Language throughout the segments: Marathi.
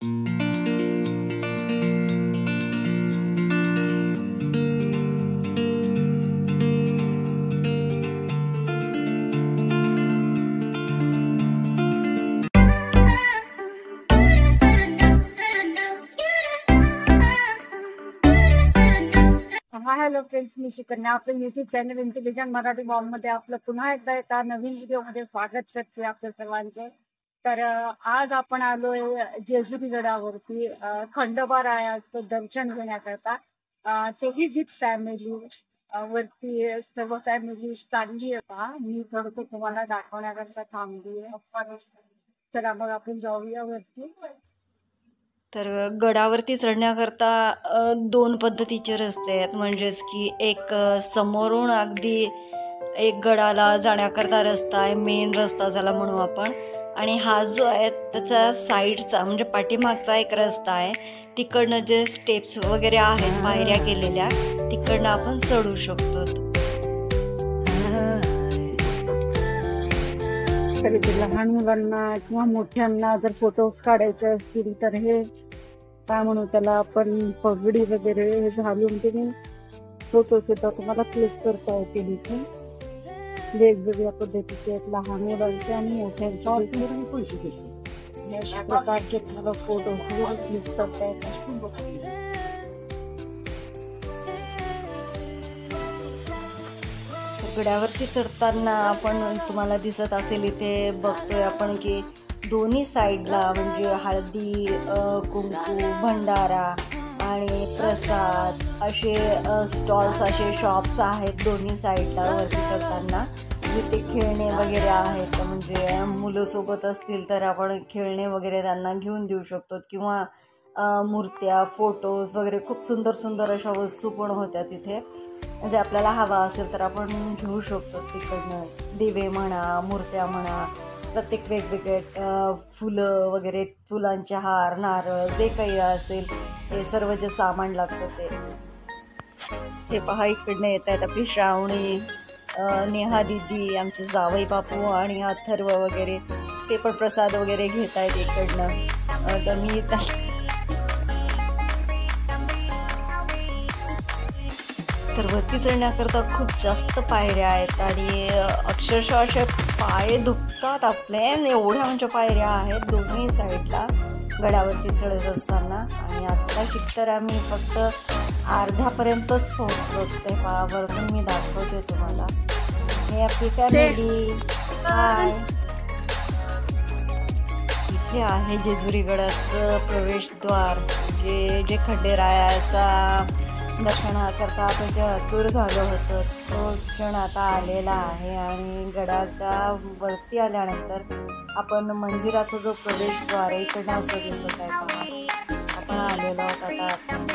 हॅलो फ्रेंड्स, मी शिकन्या. आपलं YouTube channel intelligent Marathi bomb मध्ये आपलं पुन्हा एकदा एका नवीन व्हिडिओमध्ये स्वागत करते आपल्या सर्वांचे. तर आज आपण आलोय जेजुरी गडावरती खंडोबारायाचं दर्शन घेण्याकरता. तेही विथ फॅमिली वरती सर्व फॅमिली चालली आहे. मी थोडं तुम्हाला दाखवण्याकरता थांबली आहे. चला मग आपण जाऊया वरती. तर गडावरती चढण्याकरता दोन पद्धतीचे रस्ते आहेत. म्हणजेच की एक समोरून अगदी एक गडाला जाण्याकरता रस्ता आहे, मेन रस्ता ज्याला म्हणू आपण. आणि हा जो आहे त्याचा साईडचा म्हणजे पाठीमागचा एक रस्ता आहे. तिकडनं जे स्टेप्स वगैरे आहेत, पायऱ्या केलेल्या, तिकडनं आपण चढू शकतो. तरी ते लहान मुलांना किंवा मोठ्यांना जर फोटोज काढायचे असतील तर हे काय म्हणू त्याला आपण पगडी वगैरे हे घालून तुम्ही फोटोज येतात तुम्हाला क्लिक करता येतील. इथे वेगवेगळ्या पद्धतीचे आहेत लहान मुलांचे आणि मोठ्यांचे अशा प्रकारचे तुम्हाला फोटो क्लिक करता येतात. गडावरती चढताना आपण तुम्हाला दिसत असेल इथे बघतोय आपण की दोन्ही साईडला म्हणजे हळदी, कुंकू, भंडारा आणि प्रसाद असे स्टॉल्स, असे शॉप्स आहेत दोन्ही साईडला वरती चढताना. जिथे खेळणे वगैरे आहेत, म्हणजे मुलं सोबत असतील तर आपण खेळणे वगैरे त्यांना घेऊन देऊ शकतो. किंवा मूर्त्या, फोटोज वगैरे खूप सुंदर सुंदर अशा वस्तू पण होत्या तिथे. म्हणजे आपल्याला हवा असेल तर आपण घेऊ शकतो तिकडनं. दिवे म्हणा, मूर्त्या म्हणा, प्रत्येक वेगवेगळे फुलं वगैरे, फुलांचे हार, नारळ, जे काही असेल हे सर्व जे सामान लागतं ते. हे पहा इकडनं येत आहेत आपली श्रावणी, नेहा दिदी, आमचे जावई बापू आणि अथर्व वगैरे. ते पण प्रसाद वगैरे घेत आहेत इकडनं. तर मी तर वरती चढण्याकरता खूप जास्त पायऱ्या आहेत आणि अक्षरशः असे पाय दुखतात आपले, एवढ्या म्हणजे पायऱ्या आहेत दोन्ही साईडला गडावरती चढत असताना. आणि आत्ता तर आम्ही फक्त अर्ध्यापर्यंतच पोहोचलो. ते वरतून मी दाखवते तुम्हाला. हे आपली फॅमिली. हाय, इथे आहे जेजुरी गडाचं प्रवेशद्वार. जे खंडेरायाचा दर्शनाकरता आपण जे टूर झालो होतो तो क्षण आता आलेला आहे. आणि गडाच्या वरती आल्यानंतर आपण मंदिराचा जो प्रवेशद्वार आहे इकडनं असं दिसत आहे पहा. आपण आलेलो आहोत आता.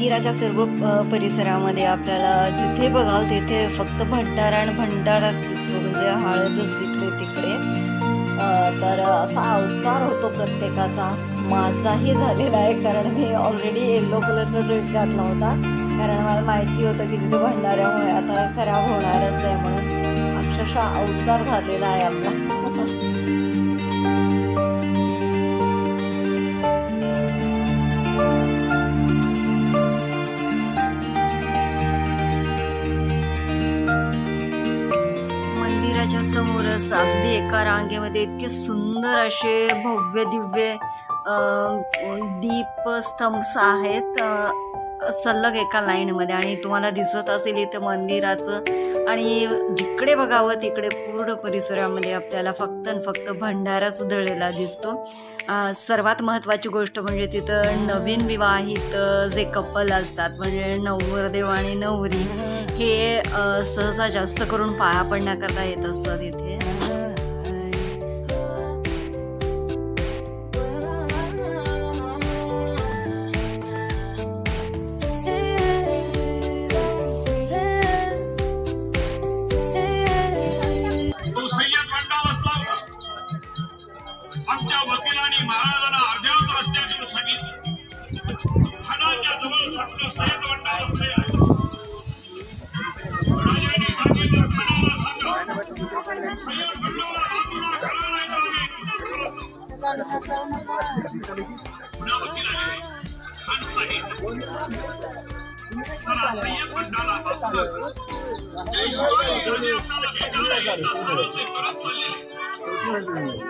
मंदिराच्या सर्व परिसरामध्ये आपल्याला जिथे बघाल तिथे फक्त भंडारा आणि भंडाराच दिसतो, म्हणजे हळदच इकडे तिकडे. तर असा अवतार होतो प्रत्येकाचा. माझाही झालेला आहे, कारण मी ऑलरेडी येलो कलरचा ड्रेस घातला होता, कारण मला माहिती होतं की तिथे भंडाऱ्यामुळे आता खराब होणारच आहे म्हणून. अक्षरशः अवतार झालेला आहे आपला. मंदिराच्या समोरच अगदी एका रांगेमध्ये इतके सुंदर असे भव्य दिव्य दीपस्तंभ आहेत सलग एका लाईनमध्ये, आणि तुम्हाला दिसत असेल इथं मंदिराचं. आणि जिकडे बघावं तिकडे पूर्ण परिसरामध्ये आपल्याला फक्त भंडाराच उधळलेला दिसतो. सर्वात महत्त्वाची गोष्ट म्हणजे तिथं नवीन विवाहित जे कपल असतात, म्हणजे नवरदेव आणि नवरी, हे सहसा जास्त करून पाया पडण्याकरता येत असतात इथे. आमच्या वकिलांनी महाराजांना अर्ध्याच रस्त्यातून सांगितलं, खानाच्या जवळ फक्त सय्यद वंडा बसले आहे. राजाने सांगितलं, खानाला सांगा सय्यद वंडाला बाजूला घाला, नाही तर आम्ही पुन्हा वकिलाने खान सांगितलं, चला सय्यद वंडाला बाजूला घाला. त्याशिवाय राजे आपल्याला भेटायला येत असताना ते परत चालले.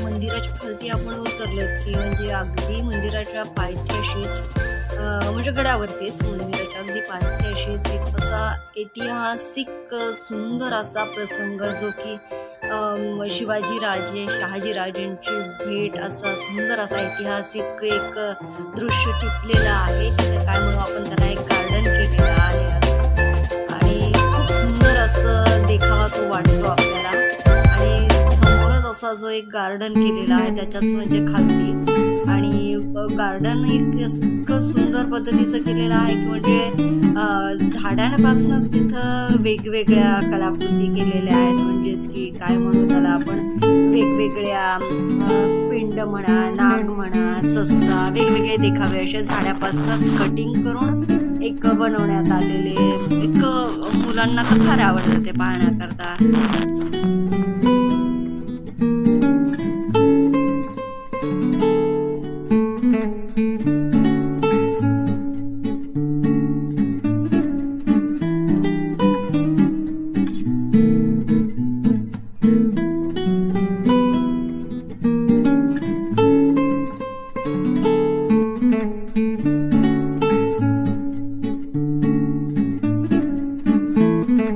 मंदिराच्या खालती आपण उतरलो की म्हणजे अगदी मंदिराच्या पायथ्याशीच म्हणजे गडावरतीच मंदिराच्या अगदी पायथ्याशीच एक असा ऐतिहासिक सुंदर असा प्रसंग, जो की शिवाजी राजे शहाजी राजांची भेट, असा सुंदर असा ऐतिहासिक एक दृश्य टिपलेलं आहे. तिथे काय म्हणू आपण त्याला, एक गार्डन केलेलं आहे असं, आणि खूप सुंदर असं देखावा तो वाटतो आपल्याला. आणि समोरच असा जो एक गार्डन केलेला आहे त्याच्याच म्हणजे खालती, आणि गार्डन इतकं सुंदर पद्धतीचं केलेलं आहे की म्हणजे झाडांपासूनच तिथं वेगवेगळ्या कलाकृती केलेल्या आहेत. म्हणजेच की काय म्हणू त्याला आपण, वेगवेगळ्या पिंड म्हणा, नाग म्हणा, सस्सा, वेगवेगळे देखावे असे झाडापासूनच कटिंग करून एक बनवण्यात आलेले. एक मुलांना तर फार आवडतं ते पाहण्याकरता.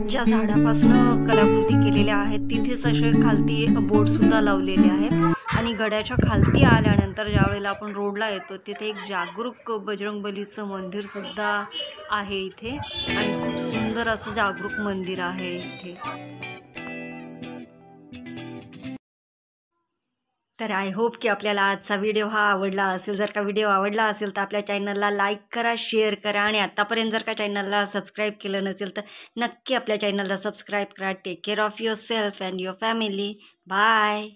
ज्या झाडापासून कलाकृती केलेल्या आहेत तिथेच असे खालती बोर्ड सुद्धा लावलेले आहेत. आणि गडाच्या खालती आल्यानंतर ज्या वेळेला आपण रोडला येतो तिथे एक जागरूक बजरंगबलीचं मंदिर सुद्धा आहे इथे, आणि खूप सुंदर असं जागरूक मंदिर आहे इथे. तर आय होप की आपल्याला आजचा व्हिडिओ हा आवडला असेल. जर का व्हिडिओ आवडला असेल तर आपल्या चॅनलला लाईक करा, शेअर करा, आणि आत्तापर्यंत जर का चॅनलला सबस्क्राईब केलं नसेल तर नक्की आपल्या चॅनलला सबस्क्राईब करा. Take care of yourself and your family. Bye.